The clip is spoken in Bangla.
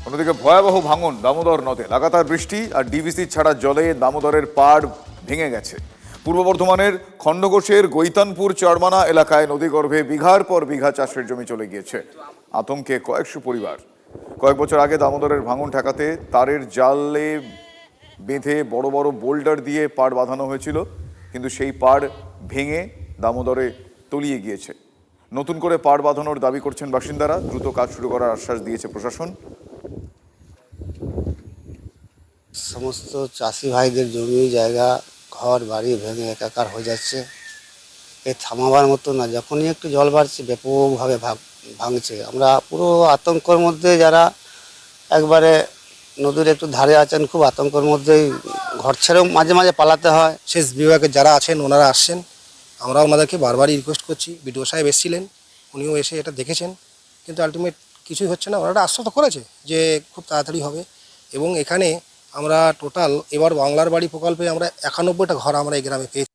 অন্যদিকে ভয়াবহ ভাঙন দামোদর নদে। লাগাতার বৃষ্টি আর ডিভিসি ছাড়া জলে দামোদরের পাড় ভেঙে গেছে। পূর্ব বর্ধমানের খণ্ডঘোষের গৈতানপুর চরমানা এলাকায় নদীগর্ভে বিঘার পর বিঘা চাষের জমি চলে গিয়েছে। আতঙ্কে কয়েকশো পরিবার। কয়েক বছর আগে দামোদরের ভাঙন ঠেকাতে তারের জালে বেঁধে বড় বড় বোল্ডার দিয়ে পাড় বাঁধানো হয়েছিল, কিন্তু সেই পাড় ভেঙে দামোদরে তলিয়ে গিয়েছে। নতুন করে পাড় বাঁধানোর দাবি করছেন বাসিন্দারা। দ্রুত কাজ শুরু করার আশ্বাস দিয়েছে প্রশাসন। সমস্ত চাষি ভাইদের জমি জায়গা ঘর বাড়ি ভেঙে একাকার হয়ে যাচ্ছে। এ থামাবার মতো না, যখনই একটু জল বাড়ছে ব্যাপকভাবে ভাঙছে। আমরা পুরো আতঙ্কের মধ্যে, যারা একবারে নদীর একটু ধারে আছেন খুব আতঙ্কের মধ্যেই, ঘর ছেড়েও মাঝে মাঝে পালাতে হয়। সেচ বিভাগে যারা আছেন ওনারা আসছেন, আমরা ওনাদেরকে বারবারই রিকোয়েস্ট করছি। বিডিও সাহেব এসেছিলেন, উনিও এসে এটা দেখেছেন, কিন্তু আলটিমেট কিছুই হচ্ছে না। ওনারা আশ্বস্ত করেছে যে খুব তাড়াতাড়ি হবে। এবং এখানে আমরা টোটাল এবার বাংলার বাড়ি প্রকল্পে আমরা 91টা ঘর আমরা এই গ্রামে পেয়েছি।